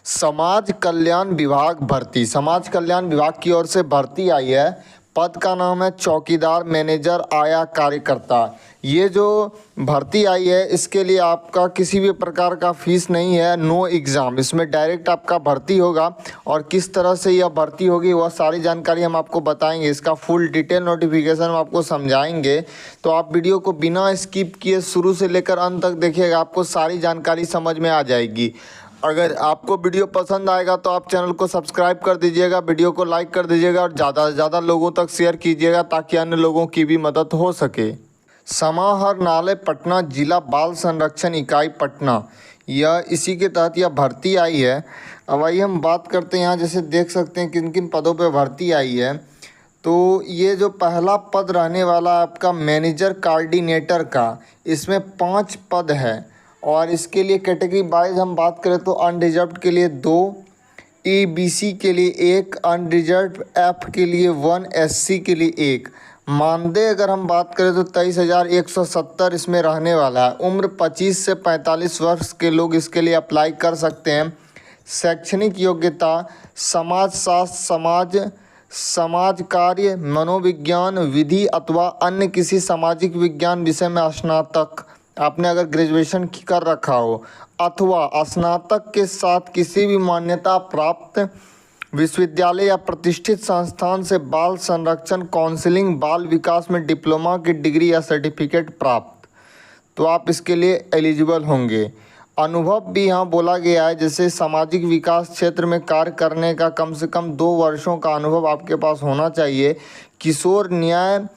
समाज कल्याण विभाग भर्ती। समाज कल्याण विभाग की ओर से भर्ती आई है। पद का नाम है चौकीदार मैनेजर आया कार्यकर्ता। ये जो भर्ती आई है इसके लिए आपका किसी भी प्रकार का फीस नहीं है, नो एग्ज़ाम। इसमें डायरेक्ट आपका भर्ती होगा और किस तरह से यह भर्ती होगी वह सारी जानकारी हम आपको बताएंगे। इसका फुल डिटेल नोटिफिकेशन हम आपको समझाएंगे, तो आप वीडियो को बिना स्किप किए शुरू से लेकर अंत तक देखिएगा, आपको सारी जानकारी समझ में आ जाएगी। अगर आपको वीडियो पसंद आएगा तो आप चैनल को सब्सक्राइब कर दीजिएगा, वीडियो को लाइक कर दीजिएगा और ज़्यादा से ज़्यादा लोगों तक शेयर कीजिएगा ताकि अन्य लोगों की भी मदद हो सके। समाहरणालय पटना, जिला बाल संरक्षण इकाई पटना, यह इसी के तहत यह भर्ती आई है। अब आइए हम बात करते हैं यहाँ, जैसे देख सकते हैं किन किन पदों पर भर्ती आई है। तो ये जो पहला पद रहने वाला आपका मैनेजर कोऑर्डिनेटर का, इसमें 5 पद है और इसके लिए कैटेगरी वाइज हम बात करें तो अनरिजर्व्ड के लिए 2, ईबीसी के लिए 1, अनरिजर्व्ड एफ के लिए 1, एससी के लिए 1। मानदेय अगर हम बात करें तो 23,170 इसमें रहने वाला है। उम्र 25 से 45 वर्ष के लोग इसके लिए अप्लाई कर सकते हैं। शैक्षणिक योग्यता समाजशास्त्र, समाज कार्य, मनोविज्ञान, विधि अथवा अन्य किसी सामाजिक विज्ञान विषय में स्नातक, आपने अगर ग्रेजुएशन कर रखा हो, अथवा स्नातक के साथ किसी भी मान्यता प्राप्त विश्वविद्यालय या प्रतिष्ठित संस्थान से बाल संरक्षण, काउंसलिंग, बाल विकास में डिप्लोमा की डिग्री या सर्टिफिकेट प्राप्त, तो आप इसके लिए एलिजिबल होंगे। अनुभव भी यहाँ बोला गया है, जैसे सामाजिक विकास क्षेत्र में कार्य करने का कम से कम 2 वर्षों का अनुभव आपके पास होना चाहिए। किशोर न्याय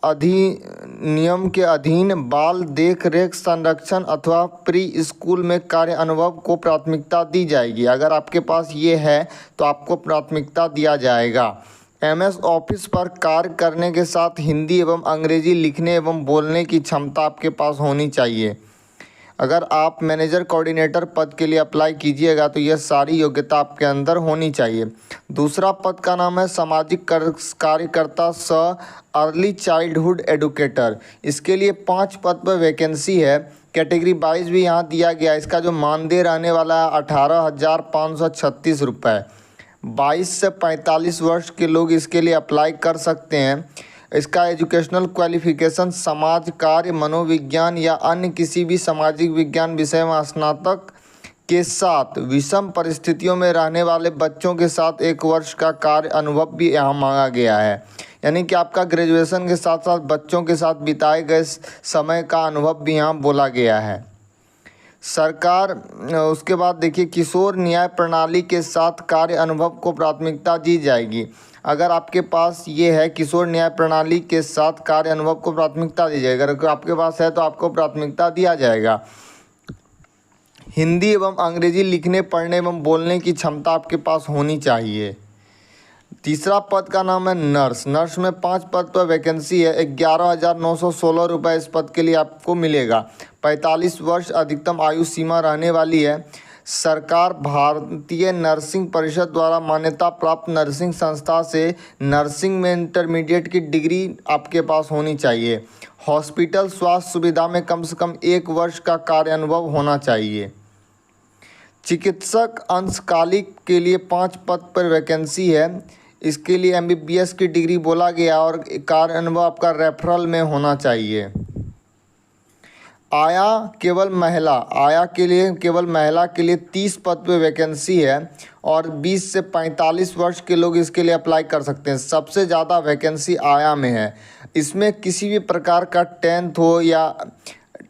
अधिनियम के अधीन बाल देख रेख संरक्षण अथवा प्री स्कूल में कार्य अनुभव को प्राथमिकता दी जाएगी। अगर आपके पास ये है तो आपको प्राथमिकता दिया जाएगा। एमएस ऑफिस पर कार्य करने के साथ हिंदी एवं अंग्रेजी लिखने एवं बोलने की क्षमता आपके पास होनी चाहिए। अगर आप मैनेजर कोऑर्डिनेटर पद के लिए अप्लाई कीजिएगा तो यह सारी योग्यता आपके अंदर होनी चाहिए। दूसरा पद का नाम है सामाजिक कार्यकर्ता सह अर्ली चाइल्डहुड एडुकेटर। इसके लिए 5 पद पर वैकेंसी है। कैटेगरी वाइज भी यहाँ दिया गया है। इसका जो मानदेय रहने वाला है 18,536 रुपये। 22 से 45 वर्ष के लोग इसके लिए अप्लाई कर सकते हैं। इसका एजुकेशनल क्वालिफिकेशन समाज कार्य, मनोविज्ञान या अन्य किसी भी सामाजिक विज्ञान विषय में स्नातक के साथ विषम परिस्थितियों में रहने वाले बच्चों के साथ 1 वर्ष का कार्य अनुभव भी यहाँ मांगा गया है। यानी कि आपका ग्रेजुएशन के साथ साथ बच्चों के साथ बिताए गए समय का अनुभव भी यहाँ बोला गया है। सरकार उसके बाद देखिए, किशोर न्याय प्रणाली के साथ कार्य अनुभव को प्राथमिकता दी जाएगी। अगर आपके पास ये है किशोर न्याय प्रणाली के साथ कार्य अनुभव को प्राथमिकता दी जाएगी, अगर आपके पास है तो आपको प्राथमिकता दिया जाएगा। हिंदी एवं अंग्रेजी लिखने पढ़ने एवं बोलने की क्षमता आपके पास होनी चाहिए। तीसरा पद का नाम है नर्स। नर्स में 5 पद पर वैकेंसी है। 11,916 रुपये इस पद के लिए आपको मिलेगा। 45 वर्ष अधिकतम आयु सीमा रहने वाली है। सरकार भारतीय नर्सिंग परिषद द्वारा मान्यता प्राप्त नर्सिंग संस्था से नर्सिंग में इंटरमीडिएट की डिग्री आपके पास होनी चाहिए। हॉस्पिटल स्वास्थ्य सुविधा में कम से कम 1 वर्ष का कार्य अनुभव होना चाहिए। चिकित्सक अंशकालिक के लिए 5 पद पर वैकेंसी है। इसके लिए एमबीबीएस की डिग्री बोला गया और कार्य अनुभव आपका रेफरल में होना चाहिए। आया केवल महिला के लिए 30 पद पे वैकेंसी है और 20 से 45 वर्ष के लोग इसके लिए अप्लाई कर सकते हैं। सबसे ज़्यादा वैकेंसी आया में है। इसमें किसी भी प्रकार का 10th हो या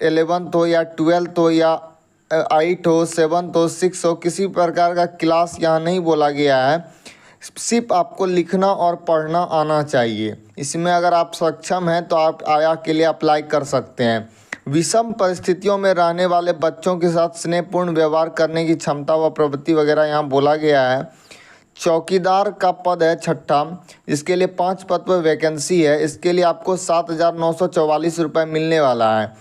11th हो या 12th हो या 8 हो, 7th हो, 6 हो, किसी प्रकार का क्लास यहाँ नहीं बोला गया है। सिर्फ आपको लिखना और पढ़ना आना चाहिए। इसमें अगर आप सक्षम हैं तो आप आया के लिए अप्लाई कर सकते हैं। विषम परिस्थितियों में रहने वाले बच्चों के साथ स्नेहपूर्ण व्यवहार करने की क्षमता व प्रवृत्ति वगैरह यहाँ बोला गया है। चौकीदार का पद है 6ठा। इसके लिए 5 पद पर वैकेंसी है। इसके लिए आपको 7,944 रुपये मिलने वाला है।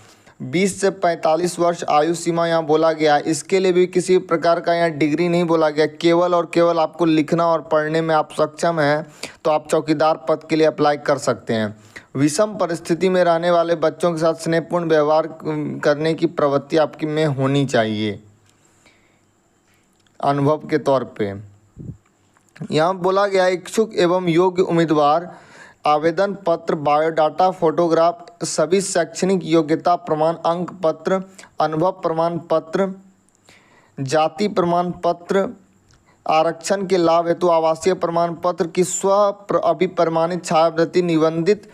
20 से 45 वर्ष आयु सीमा यहाँ बोला गया है। इसके लिए भी किसी प्रकार का यहाँ डिग्री नहीं बोला गया, केवल और केवल आपको लिखना और पढ़ने में आप सक्षम हैं तो आप चौकीदार पद के लिए अप्लाई कर सकते हैं। विषम परिस्थिति में रहने वाले बच्चों के साथ स्नेहपूर्ण व्यवहार करने की प्रवृत्ति आपकी में होनी चाहिए। अनुभव के तौर पे। यहाँ बोला गया इच्छुक एवं योग्य उम्मीदवार आवेदन पत्र, बायोडाटा, फोटोग्राफ, सभी शैक्षणिक योग्यता प्रमाण, अंक पत्र, अनुभव प्रमाण पत्र, जाति प्रमाण पत्र, आरक्षण के लाभ हेतु आवासीय प्रमाण पत्र की स्व अभिप्रमाणित छायाप्रति निबंधित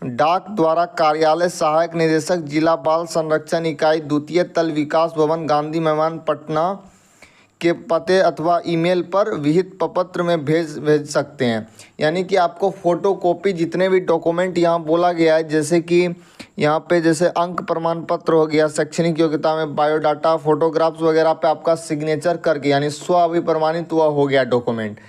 डाक द्वारा कार्यालय सहायक निदेशक जिला बाल संरक्षण इकाई द्वितीय तल विकास भवन गांधी मैदान पटना के पते अथवा ईमेल पर विहित प्रपत्र में भेज सकते हैं। यानी कि आपको फ़ोटो कॉपी जितने भी डॉक्यूमेंट यहाँ बोला गया है, जैसे कि यहाँ पे जैसे अंक प्रमाण पत्र हो गया, शैक्षणिक योग्यता में बायोडाटा, फोटोग्राफ्स वगैरह पे आपका सिग्नेचर करके यानी स्व अभिप्रमाणित हुआ हो गया डॉक्यूमेंट,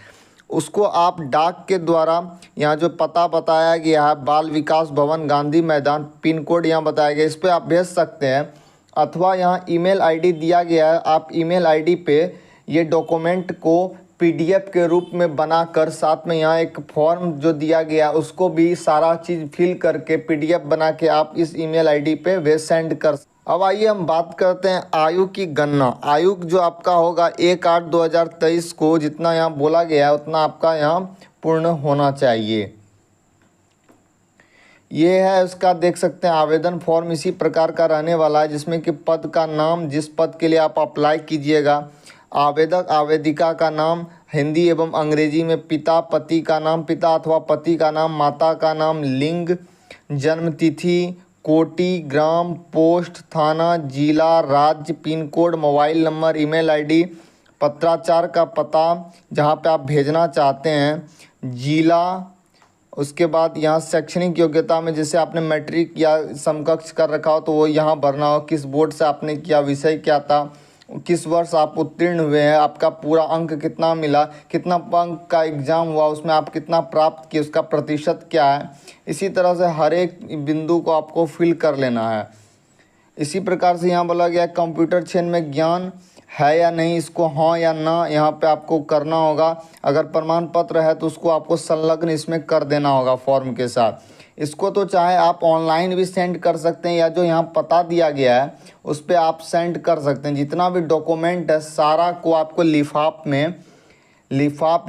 उसको आप डाक के द्वारा यहाँ जो पता बताया गया है बाल विकास भवन गांधी मैदान, पिन कोड यहाँ बताया गया, इस पर आप भेज सकते हैं। अथवा यहाँ ईमेल आईडी दिया गया है, आप ईमेल आईडी पे ये डॉक्यूमेंट को पीडीएफ के रूप में बनाकर, साथ में यहाँ एक फॉर्म जो दिया गया उसको भी सारा चीज़ फिल करके पीडीएफ बना के आप इस ईमेल आईडी पे भेज सेंड कर। अब आइए हम बात करते हैं आयु की गणना। आयु जो आपका होगा 1/8/2023 को जितना यहाँ बोला गया है उतना आपका यहाँ पूर्ण होना चाहिए। ये है इसका, देख सकते हैं आवेदन फॉर्म इसी प्रकार का रहने वाला है, जिसमें कि पद का नाम, जिस पद के लिए आप अप्लाई कीजिएगा, आवेदक आवेदिका का नाम हिंदी एवं अंग्रेजी में, पिता पति का नाम, पिता अथवा पति का नाम, माता का नाम, लिंग, जन्म तिथि, कोटि, ग्राम, पोस्ट, थाना, जिला, राज्य, pin code, mobile number, email ID, पत्राचार का पता जहाँ पे आप भेजना चाहते हैं, जिला। उसके बाद यहाँ शैक्षणिक योग्यता में जैसे आपने मैट्रिक या समकक्ष कर रखा हो तो वो यहाँ भरना हो, किस बोर्ड से आपने किया, विषय क्या था, किस वर्ष आप उत्तीर्ण हुए हैं, आपका पूरा अंक कितना मिला, कितना अंक का एग्ज़ाम हुआ, उसमें आप कितना प्राप्त किए, उसका प्रतिशत क्या है। इसी तरह से हर एक बिंदु को आपको फिल कर लेना है। इसी प्रकार से यहाँ बोला गया कंप्यूटर क्षेत्र में ज्ञान है या नहीं, इसको हाँ या ना यहाँ पे आपको करना होगा। अगर प्रमाण पत्र है तो उसको आपको संलग्न इसमें कर देना होगा फॉर्म के साथ। इसको तो चाहे आप ऑनलाइन भी सेंड कर सकते हैं या जो यहाँ पता दिया गया है उस पर आप सेंड कर सकते हैं। जितना भी डॉक्यूमेंट है सारा को आपको लिफाफ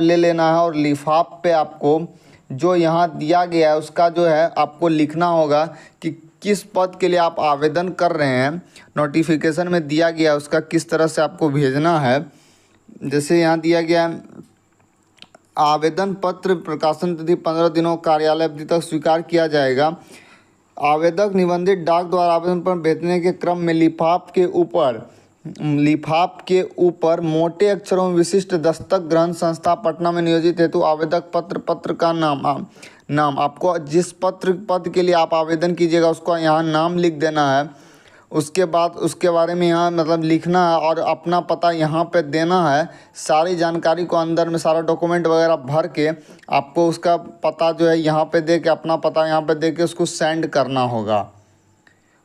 ले लेना है और लिफाफ पे आपको जो यहाँ दिया गया है उसका जो है आपको लिखना होगा कि किस पद के लिए आप आवेदन कर रहे हैं, नोटिफिकेशन में दिया गया है उसका किस तरह से आपको भेजना है। जैसे यहाँ दिया गया है आवेदन पत्र प्रकाशन तिथि 15 दिनों कार्यालय अवधि तक स्वीकार किया जाएगा। आवेदक निबंधित डाक द्वारा आवेदन पर भेजने के क्रम में लिफाफ के ऊपर मोटे अक्षरों में विशिष्ट दस्तक ग्रहण संस्था पटना में नियोजित हेतु आवेदक पत्र का नाम आपको जिस पद के लिए आप आवेदन कीजिएगा उसका यहाँ नाम लिख देना है। उसके बाद उसके बारे में यहाँ मतलब लिखना है और अपना पता यहाँ पे देना है। सारी जानकारी को अंदर में सारा डॉक्यूमेंट वगैरह भर के आपको उसका पता जो है यहाँ पे दे के, अपना पता यहाँ पे दे के उसको सेंड करना होगा।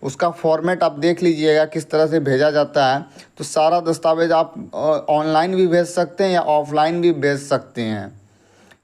उसका फॉर्मेट आप देख लीजिएगा किस तरह से भेजा जाता है। तो सारा दस्तावेज आप ऑनलाइन भी भेज सकते हैं या ऑफलाइन भी भेज सकते हैं।